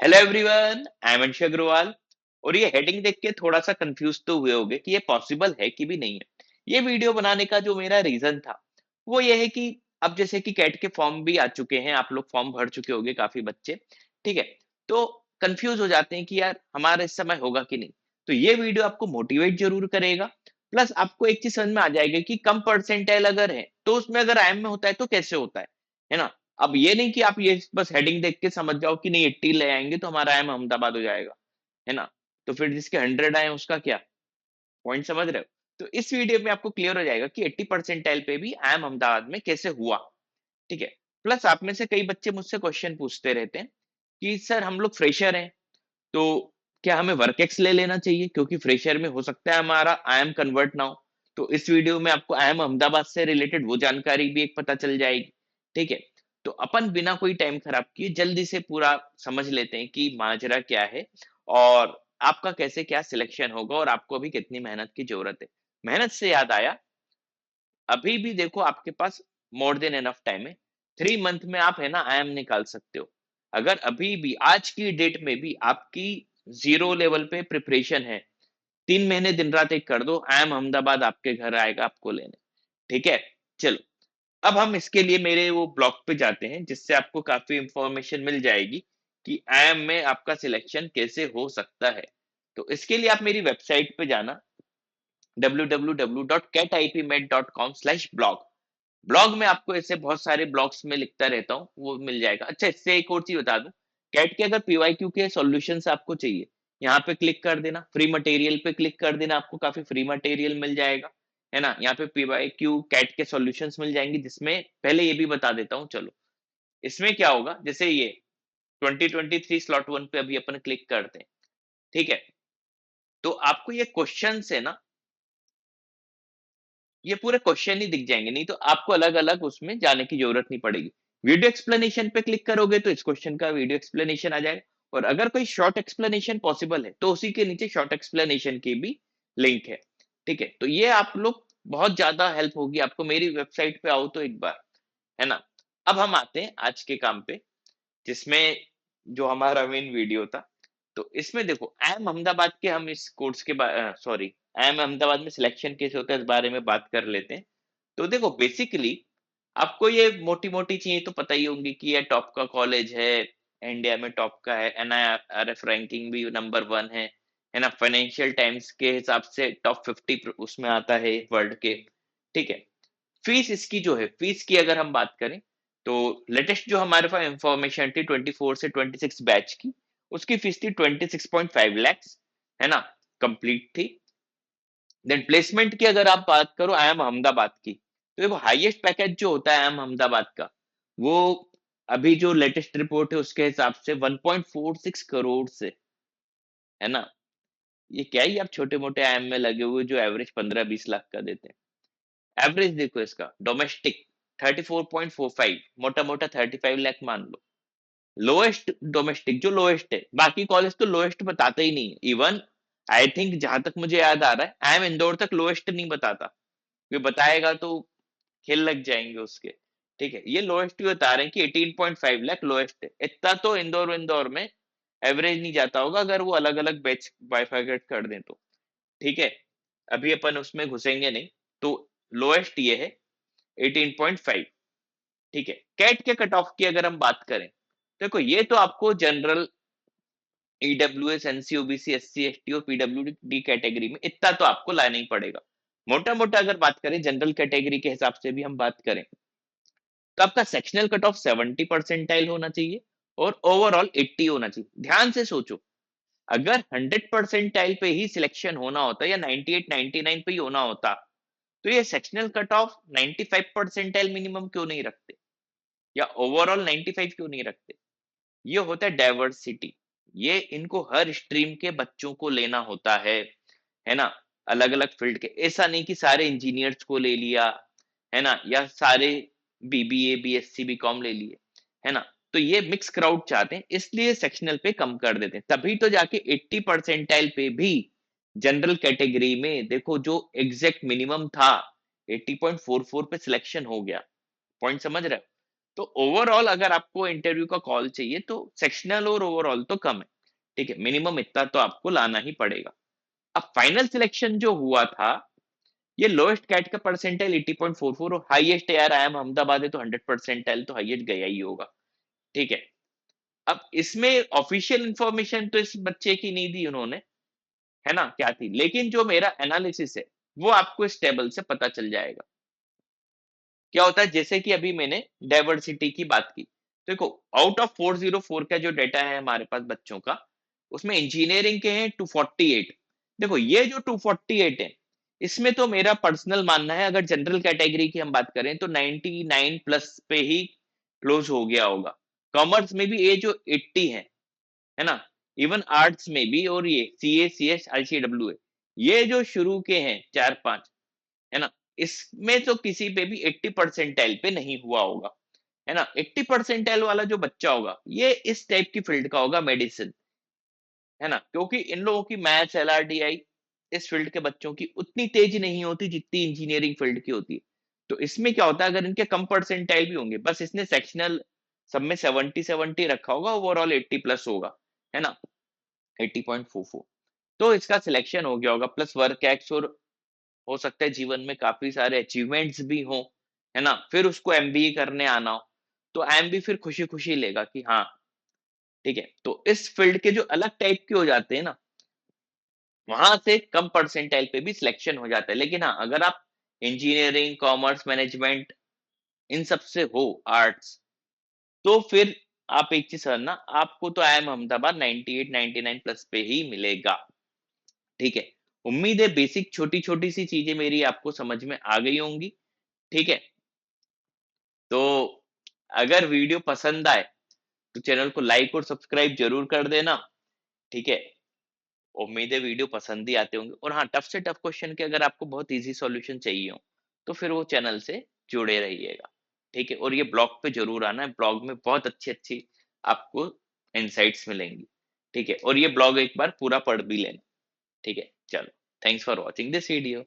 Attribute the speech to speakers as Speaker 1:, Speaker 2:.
Speaker 1: Hello everyone, I am अंश अग्रवाल। और ये हेडिंग देख के थोड़ा सा कंफ्यूज तो हुए होगे कि ये पॉसिबल है कि भी नहीं है। ये वीडियो बनाने का जो मेरा रीजन था वो ये है कि अब जैसे कि कैट के फॉर्म भी आ चुके हैं, आप लोग फॉर्म भर चुके होंगे काफी बच्चे। ठीक है, तो कंफ्यूज हो जाते हैं कि यार हमारा इस समय होगा कि नहीं। तो ये वीडियो आपको मोटिवेट जरूर करेगा, प्लस आपको एक चीज समझ में आ जाएगा कि कम परसेंटाइल अगर है तो उसमें अगर आईएम में होता है तो कैसे होता है ना। अब ये नहीं कि आप ये बस हेडिंग देख के समझ जाओ कि नहीं 80 ले आएंगे तो हमारा आईएम अहमदाबाद हो जाएगा, है ना। तो फिर जिसके 100 आए उसका क्या पॉइंट, समझ रहे हो। तो इस वीडियो में आपको क्लियर हो जाएगा कि 80 परसेंटाइल पे भी आईएम अहमदाबाद में कैसे हुआ। ठीक है, प्लस आप में से कई बच्चे मुझसे क्वेश्चन पूछते रहते हैं कि सर हम लोग फ्रेशर हैं, तो क्या हमें वर्क एक्स ले लेना चाहिए, क्योंकि फ्रेशर में हो सकता है हमारा आईएम कन्वर्ट ना हो। तो इस वीडियो में आपको आईएम अहमदाबाद से रिलेटेड वो जानकारी भी एक पता चल जाएगी। ठीक है, तो अपन बिना कोई टाइम खराब किए जल्दी से पूरा समझ लेते हैं कि माजरा क्या है और आपका कैसे क्या सिलेक्शन होगा और आपको अभी कितनी मेहनत की जरूरत है। मेहनत से याद आया, अभी भी देखो आपके पास मोर देन एनफ टाइम है। 3 मंथ में आप है ना आईएम निकाल सकते हो। अगर अभी भी आज की डेट में भी आपकी जीरो लेवल पे प्रिपरेशन है, 3 महीने दिन रात एक कर दो, आईएम अहमदाबाद आपके घर आएगा आपको लेने। ठीक है, चलो अब हम इसके लिए मेरे वो ब्लॉग पे जाते हैं जिससे आपको काफी इंफॉर्मेशन मिल जाएगी कि आईएम में आपका सिलेक्शन कैसे हो सकता है। तो इसके लिए आप मेरी वेबसाइट पे जाना, www.catipmed.com/blog। ब्लॉग में आपको ऐसे बहुत सारे ब्लॉग्स में लिखता रहता हूँ, वो मिल जाएगा। अच्छा, इससे एक और चीज बता दूं, कैट के अगर पीवाईक्यू के सॉल्यूशन आपको चाहिए, यहाँ पे क्लिक कर देना, फ्री मटेरियल पे क्लिक कर देना, आपको काफी फ्री मटेरियल मिल जाएगा, है ना। यहाँ पे पीवाईक्यू कैट के सॉल्यूशंस मिल जाएंगे, जिसमें पहले ये भी बता देता हूँ। चलो इसमें क्या होगा, जैसे ये 2023 स्लॉट 1 पे अभी अपन क्लिक करते हैं। ठीक है, तो आपको ये क्वेश्चन है ना, ये पूरे क्वेश्चन ही दिख जाएंगे, नहीं तो आपको अलग अलग उसमें जाने की जरूरत नहीं पड़ेगी। वीडियो एक्सप्लेनेशन पे क्लिक करोगे तो इस क्वेश्चन का वीडियो एक्सप्लेनेशन आ जाएगा, और अगर कोई शॉर्ट एक्सप्लेनेशन पॉसिबल है तो उसी के नीचे शॉर्ट एक्सप्लेनेशन की भी लिंक है। ठीक है, तो ये आप लोग बहुत ज्यादा हेल्प होगी आपको, मेरी वेबसाइट पे आओ तो एक बार, है ना। अब हम आते हैं आज के काम पे, जिसमें जो हमारा मेन वीडियो था। तो इसमें देखो आईएम अहमदाबाद के हम इस कोर्स के सॉरी, आईएम अहमदाबाद में सिलेक्शन कैसे होता है इस बारे में बात कर लेते हैं। तो देखो बेसिकली आपको ये मोटी मोटी चीजें तो पता ही होंगी कि ये टॉप का कॉलेज है, इंडिया में टॉप का है, एनआईआरएफ रैंकिंग भी नंबर 1 है ना। फाइनेंशियल टाइम्स के हिसाब से टॉप 50 उसमें आता है वर्ल्ड के। ठीक है, फीस इसकी जो है, फीस की अगर हम बात करें तो लेटेस्ट जो हमारे पास इंफॉर्मेशन थी 24 से 26 बैच की, उसकी फीस थी 26.5 लैक्स, है ना, कंप्लीट थी। देन प्लेसमेंट की अगर आप बात करो आईएम अहमदाबाद की, तो वो हाईएस्ट पैकेज जो होता है आईएम अहमदाबाद का, वो अभी जो लेटेस्ट रिपोर्ट है उसके हिसाब से 1.46 करोड़ से, है ना। ये क्या ही आप छोटे मोटे आईएम में लगे हुए जो एवरेज 15-20 लाख का देते हैं। एवरेज देखो इसका डोमेस्टिक 34.45, मोटा मोटा 35 लाख मान लो। लोएस्ट डोमेस्टिक जो लोएस्ट है, बाकी कॉलेज तो लोएस्ट बताते ही नहीं है। इवन आई थिंक जहां तक मुझे याद आ रहा है आई एम इंदौर तक लोएस्ट नहीं बताता, ये बताएगा तो खेल लग जाएंगे उसके। ठीक है, ये लोएस्ट भी बता रहे हैं कि 18.5 लाख लोएस्ट है। इतना तो इंदौर इंदौर में एवरेज नहीं जाता होगा अगर वो अलग अलग बैच बाइफरकेट कर दें तो। ठीक है, अभी अपन उसमें घुसेंगे नहीं। तो लोएस्ट ये है 18.5। ठीक है, कैट के कट ऑफ की अगर हम बात करें, देखो ये तो आपको general EWS NC OBC SC ST और पीडब्ल्यूडी कैटेगरी में इतना तो आपको लाना ही पड़ेगा। मोटा मोटा अगर बात करें जनरल कैटेगरी के हिसाब से भी हम बात करें, तो आपका सेक्शनल कट ऑफ 70 परसेंटाइल होना चाहिए और ओवरऑल 80 होना चाहिए। ध्यान से सोचो, अगर 100 परसेंटाइल पे ही सिलेक्शन होना होता या 98 99 पे ही होना होता, तो ये sectional cut off 95 percentile minimum क्यों नहीं रखते, या ओवरऑल 95 क्यों नहीं रखते। ये होता है डाइवर्सिटी, ये इनको हर स्ट्रीम के बच्चों को लेना होता है ना। अलग अलग फील्ड के, ऐसा नहीं कि सारे इंजीनियर्स को ले लिया, है ना, या सारे बीबीए बीएससी बीकॉम ले लिए, है ना। तो ये मिक्स क्राउड चाहते हैं, इसलिए सेक्शनल पे कम कर देते हैं, तभी तो जाके 80 परसेंटाइल पे भी जनरल कैटेगरी में देखो जो एग्जैक्ट मिनिमम था 80.44 पे सिलेक्शन हो गया। पॉइंट समझ रहे हो। तो ओवरऑल अगर आपको इंटरव्यू का कॉल चाहिए तो सेक्शनल और ओवरऑल तो कम है, ठीक है, मिनिमम इतना तो आपको लाना ही पड़ेगा। अब फाइनल सिलेक्शन जो हुआ था, ये लोएस्ट कैट का परसेंटाइल 80.44 और हाईएस्ट यार IIM अहमदाबाद है तो 100 परसेंटाइल तो हाईएस्ट गया ही होगा, ठीक है। अब इसमें ऑफिशियल इंफॉर्मेशन तो इस बच्चे की नहीं दी उन्होंने, है ना, क्या थी, लेकिन जो मेरा एनालिसिस है वो आपको इस टेबल से पता चल जाएगा। क्या होता है, जैसे कि अभी मैंने डाइवर्सिटी की बात की, देखो आउट ऑफ 404 का जो डेटा है हमारे पास बच्चों का, उसमें इंजीनियरिंग के हैं 248। देखो ये जो 248 है, इसमें तो मेरा पर्सनल मानना है, अगर जनरल कैटेगरी की हम बात करें तो 99 प्लस पे ही क्लोज हो गया होगा। कॉमर्स में भी ये जो 80 है ना, इवन आर्ट्स में भी, और ये CA CS ICW है, ये जो शुरू के हैं 4-5, है ना, इसमें तो किसी पे भी 80 परसेंटाइल पे नहीं हुआ होगा, है ना। 80 परसेंटाइल वाला जो बच्चा होगा ये इस टाइप की फील्ड का होगा, मेडिसिन, है ना, क्योंकि इन लोगों की मैथ्स LRDI इस फील्ड के बच्चों की उतनी तेज नहीं होती जितनी इंजीनियरिंग फील्ड की होती है। तो इसमें क्या होता है, अगर इनके कम परसेंटाइल भी होंगे, बस इसने सेक्शनल सब में 70-70 रखा होगा, ओवरऑल 80 प्लस होगा, है ना, 80.44, तो इसका सिलेक्शन हो गया होगा। प्लस वर्क एक्स और हो सकता है जीवन में काफी सारे अचीवमेंट्स भी हो, है ना, फिर उसको MBA करने आना हो, तो IIM भी फिर खुशी खुशी लेगा कि हाँ, ठीक है। तो इस फील्ड के जो अलग टाइप के हो जाते हैं ना, वहां से कम परसेंटाइल पे भी सिलेक्शन हो जाता है। लेकिन हाँ, अगर आप इंजीनियरिंग, कॉमर्स, मैनेजमेंट इन सब से हो, आर्ट्स, तो फिर आप एक चीज समझना, आपको तो IIM अहमदाबाद 98 99 प्लस पे ही मिलेगा, ठीक है। उम्मीद है बेसिक छोटी छोटी सी चीजें मेरी आपको समझ में आ गई होंगी, ठीक है। तो अगर वीडियो पसंद आए तो चैनल को लाइक और सब्सक्राइब जरूर कर देना, ठीक है। उम्मीद है वीडियो पसंद ही आते होंगे, और हाँ, टफ से टफ क्वेश्चन के अगर आपको बहुत इजी सॉल्यूशन चाहिए हो तो फिर वो चैनल से जुड़े रहिएगा, ठीक है। और ये ब्लॉग पे जरूर आना है, ब्लॉग में बहुत अच्छी अच्छी आपको इंसाइट्स मिलेंगी, ठीक है। और ये ब्लॉग एक बार पूरा पढ़ भी लेना, ठीक है। चलो, thanks for watching this video.